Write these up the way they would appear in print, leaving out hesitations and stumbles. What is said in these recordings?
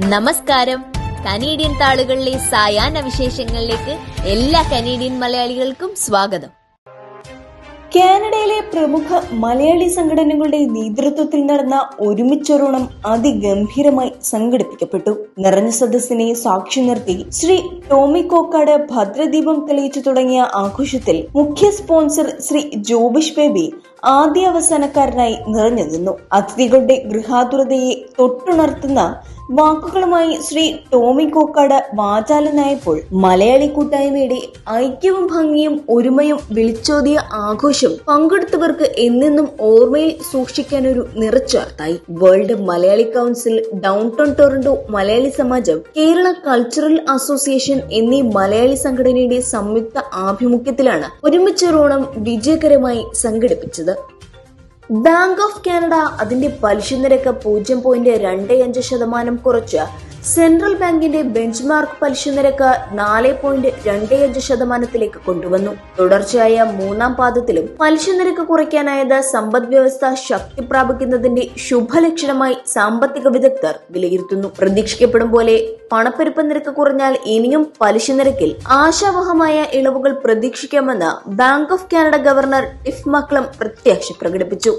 നമസ്കാരം. കനേഡിയൻ താളുകളിലെ സായാഹ്ന വിശേഷങ്ങളിലേക്ക് എല്ലാ കനേഡിയൻ മലയാളികൾക്കും സ്വാഗതം. കാനഡയിലെ പ്രമുഖ മലയാളി സംഘടനകളുടെ നേതൃത്വത്തിൽ നടന്ന ഒരുമിച്ചൊരോണം അതിഗംഭീരമായി സംഘടിപ്പിക്കപ്പെട്ടു. നിറഞ്ഞ സദസ്സിനെ സാക്ഷി നിർത്തി ശ്രീ ടോമി കോക്കാട് ഭദ്രദീപം തെളിയിച്ചു തുടങ്ങിയ ആഘോഷത്തിൽ മുഖ്യ സ്പോൺസർ ശ്രീ ജോബിഷ് ബേബി ആദ്യ അവസാനക്കാരനായി നിറഞ്ഞു നിന്നു. അതിഥികളുടെ ഗൃഹാതുരതയെ തൊട്ടുണർത്തുന്ന വാക്കുകളുമായി ശ്രീ ടോമി കോക്കാട് വാചാലനായപ്പോൾ മലയാളി കൂട്ടായ്മയുടെ ഐക്യവും ഭംഗിയും ഒരുമയും വിളിച്ചോതിയ ആഘോഷം പങ്കെടുത്തവർക്ക് എന്നെന്നും ഓർമ്മയിൽ സൂക്ഷിക്കാൻ ഒരു നിറച്ചാർത്തായി. World Malayali council, downtown Toronto Malayali Samajam, Kerala cultural association എന്നീ മലയാളി സംഘടനയുടെ സംയുക്ത ആഭിമുഖ്യത്തിലാണ് ഒരുമിച്ചൊരോണം വിജയകരമായി സംഘടിപ്പിച്ചത്. ബാങ്ക് ഓഫ് കാനഡ അതിന്റെ പലിശ നിരക്ക് 0.25% കുറച്ച് സെൻട്രൽ ബാങ്കിന്റെ ബെഞ്ച്മാർക്ക് പലിശ നിരക്ക് 4.25% കൊണ്ടുവന്നു. തുടർച്ചയായ മൂന്നാം പാദത്തിലും പലിശ നിരക്ക് കുറയ്ക്കാനായത് സമ്പദ് വ്യവസ്ഥ ശക്തി പ്രാപിക്കുന്നതിന്റെ ശുഭലക്ഷണമായി സാമ്പത്തിക വിദഗ്ധർ വിലയിരുത്തുന്നു. പ്രതീക്ഷിക്കപ്പെടും പോലെ പണപ്പെരുപ്പ നിരക്ക് കുറഞ്ഞാൽ ഇനിയും പലിശ നിരക്കിൽ ആശാവഹമായ ഇളവുകൾ പ്രതീക്ഷിക്കാമെന്ന് bank of Canada governor Tiff Macklem പ്രത്യാശ പ്രകടിപ്പിച്ചു.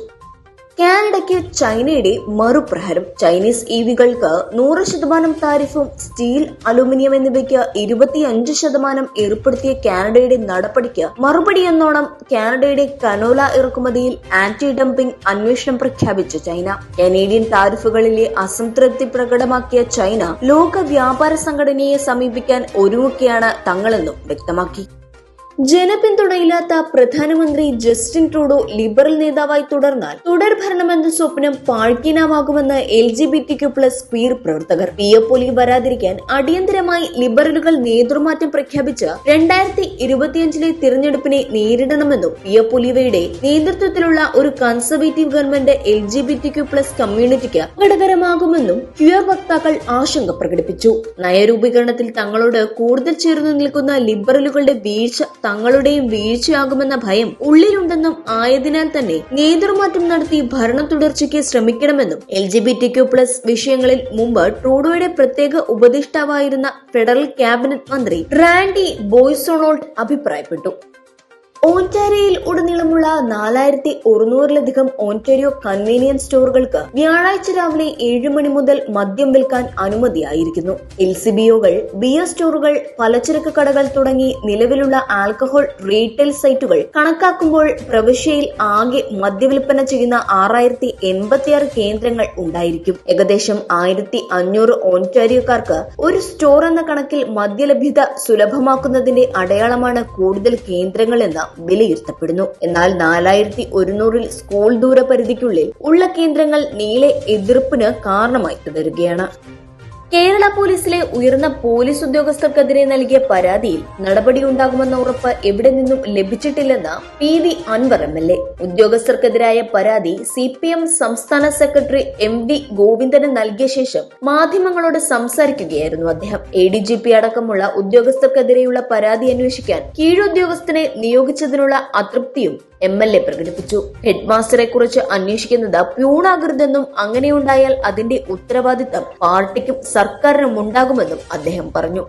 കാനഡയ്ക്ക് ചൈനയുടെ മറുപ്രഹാരം. ചൈനീസ് ഇവികൾക്ക് 100% താരിഫും സ്റ്റീൽ, അലൂമിനിയം എന്നിവയ്ക്ക് 25% ഏർപ്പെടുത്തിയ കാനഡയുടെ നടപടിക്ക് മറുപടി എന്നോണം കാനഡയുടെ കനോല ഇറക്കുമതിയിൽ ആന്റി ഡംപിംഗ് അന്വേഷണം പ്രഖ്യാപിച്ച ചൈന. കനേഡിയൻ താരിഫുകളിലെ അസംതൃപ്തി പ്രകടമാക്കിയ ചൈന ലോക വ്യാപാര സംഘടനയെ സമീപിക്കാൻ ഒരുങ്ങുകയാണ് തങ്ങളെന്നും വ്യക്തമാക്കി. ജനപിന്തുണയില്ലാത്ത പ്രധാനമന്ത്രി ജസ്റ്റിൻ ട്രൂഡോ ലിബറൽ നേതാവായി തുടർന്നാൽ തുടർഭരണമെന്ന സ്വപ്നം പാഴ്ക്കീനാമാകുമെന്ന് LGBTQ+ ക്വീർ പ്രവർത്തകർ. പിയപ്പൊലി വരാതിരിക്കാൻ അടിയന്തരമായി ലിബറലുകൾ നേതൃമാറ്റം പ്രഖ്യാപിച്ച് 2025 തിരഞ്ഞെടുപ്പിനെ നേരിടണമെന്നും പിയപ്പൊലിവയുടെ നേതൃത്വത്തിലുള്ള ഒരു കൺസർവേറ്റീവ് ഗവൺമെന്റ് LGBTQ+ കമ്മ്യൂണിറ്റിക്ക് അപകടകരമാകുമെന്നും ക്വീർ വക്താക്കൾ ആശങ്ക പ്രകടിപ്പിച്ചു. നയരൂപീകരണത്തിൽ തങ്ങളോട് കൂടുതൽ ചേർന്നു നിൽക്കുന്ന ലിബറലുകളുടെ വീഴ്ച തങ്ങളുടെയും വീഴ്ചയാകുമെന്ന ഭയം ഉള്ളിലുണ്ടെന്നും ആയതിനാൽ തന്നെ നേതൃമാറ്റം നടത്തി ഭരണ തുടർച്ചയ്ക്ക് ശ്രമിക്കണമെന്നും LGBTQ+ വിഷയങ്ങളിൽ മുമ്പ് ട്രൂഡോയുടെ പ്രത്യേക ഉപദേഷ്ടാവായിരുന്ന ഫെഡറൽ ക്യാബിനറ്റ് മന്ത്രി റാൻഡി ബോയ്സോണോൾട്ട് അഭിപ്രായപ്പെട്ടു. ഓന്റാരിയോയിൽ ഉടനീളമുള്ള 4100-ലധികം ഓന്റാരിയോ കൺവീനിയൻസ് സ്റ്റോറുകൾക്ക് വ്യാഴാഴ്ച രാവിലെ 7 മണി മുതൽ മദ്യം വിൽക്കാൻ അനുമതിയായിരിക്കുന്നു. LCBOകൾ, ബിയർ സ്റ്റോറുകൾ, പലചരക്ക് കടകൾ തുടങ്ങി നിലവിലുള്ള ആൽക്കഹോൾ റീറ്റെയിൽ സൈറ്റുകൾ കണക്കാക്കുമ്പോൾ പ്രവിശ്യയിൽ ആകെ മദ്യവിൽപ്പന ചെയ്യുന്ന 6086 കേന്ദ്രങ്ങൾ ഉണ്ടായിരിക്കും. ഏകദേശം 1500 ഓന്റാരിയോക്കാർക്ക് ഒരു സ്റ്റോർ എന്ന കണക്കിൽ മദ്യലഭ്യത സുലഭമാക്കുന്നതിന്റെ അടയാളമാണ് കൂടുതൽ കേന്ദ്രങ്ങളെന്ന് വിലയിരുത്തപ്പെടുന്നു. എന്നാൽ 4100-ൽ സ്കൂൾ ദൂരപരിധിക്കുള്ളിൽ ഉള്ള കേന്ദ്രങ്ങൾ നീളെ എതിർപ്പിന് കാരണമായി തുടരുകയാണ്. കേരള പോലീസിലെ ഉയർന്ന പോലീസ് ഉദ്യോഗസ്ഥർക്കെതിരെ നൽകിയ പരാതിയിൽ നടപടിയുണ്ടാകുമെന്ന ഉറപ്പ് എവിടെ നിന്നും ലഭിച്ചിട്ടില്ലെന്ന് PV അൻവർ MLA. ഉദ്യോഗസ്ഥർക്കെതിരായ പരാതി CPM സംസ്ഥാന സെക്രട്ടറി MV ഗോവിന്ദന് നൽകിയ ശേഷം മാധ്യമങ്ങളോട് സംസാരിക്കുകയായിരുന്നു അദ്ദേഹം. ADGP അടക്കമുള്ള ഉദ്യോഗസ്ഥർക്കെതിരെയുള്ള പരാതി അന്വേഷിക്കാൻ കീഴുദ്യോഗസ്ഥനെ നിയോഗിച്ചതിനുള്ള അതൃപ്തിയും MLA പ്രകടിപ്പിച്ചു. ഹെഡ്മാസ്റ്ററെ കുറിച്ച് അന്വേഷിക്കുന്നത് പ്യൂണാകരുതെന്നും അങ്ങനെയുണ്ടായാൽ അതിന്റെ ഉത്തരവാദിത്തം പാർട്ടിക്കും സർക്കാരിനും ഉണ്ടാകുമെന്നും അദ്ദേഹം പറഞ്ഞു.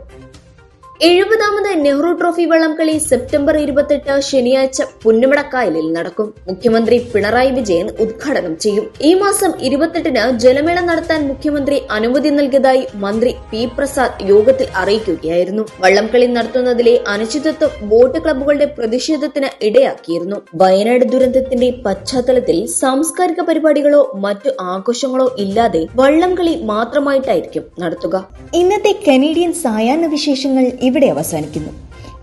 70ാമത് നെഹ്റു ട്രോഫി വള്ളംകളി സെപ്റ്റംബർ 28 ശനിയാഴ്ച പുന്നമടക്കായലിൽ നടക്കും. മുഖ്യമന്ത്രി പിണറായി വിജയൻ ഉദ്ഘാടനം ചെയ്യും. ഈ മാസം 28-ന് ജലമേള നടത്താൻ മുഖ്യമന്ത്രി അനുമതി നൽകിയതായി മന്ത്രി P പ്രസാദ് യോഗത്തിൽ അറിയിക്കുകയായിരുന്നു. വള്ളംകളി നടത്തുന്നതിലെ അനിശ്ചിതത്വം ബോട്ട് ക്ലബ്ബുകളുടെ പ്രതിഷേധത്തിന് ഇടയാക്കിയിരുന്നു. വയനാട് ദുരന്തത്തിന്റെ പശ്ചാത്തലത്തിൽ സാംസ്കാരിക പരിപാടികളോ മറ്റു ആഘോഷങ്ങളോ ഇല്ലാതെ വള്ളംകളി മാത്രമായിട്ടായിരിക്കും നടത്തുക. ഇന്നത്തെ കനേഡിയൻ സായാഹ്ന വിശേഷങ്ങൾ ഇവിടെ അവസാനിക്കുന്നു.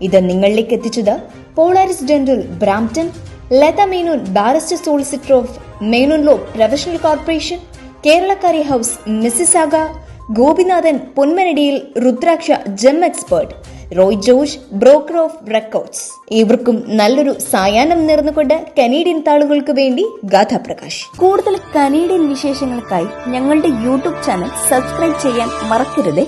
ഇത് നിങ്ങളിലേക്ക് എത്തിച്ചത് Polaris dental Brampton, Latha Menon barrister solicitor of Menon law professional corporation, Keralakkari house Mississauga, Gopinathan Ponmanadiyil Rudraksha gem expert, Roy George broker of records. ഇവർക്കും നല്ലൊരു സായാഹ്നം നേർന്നുകൊണ്ട് കനേഡിയൻ താളുകൾക്ക് വേണ്ടി ഗാഥാ പ്രകാശ്. കൂടുതൽ കനേഡിയൻ വിശേഷങ്ങൾക്കായി ഞങ്ങളുടെ YouTube ചാനൽ സബ്സ്ക്രൈബ് ചെയ്യാൻ മറക്കരുതേ.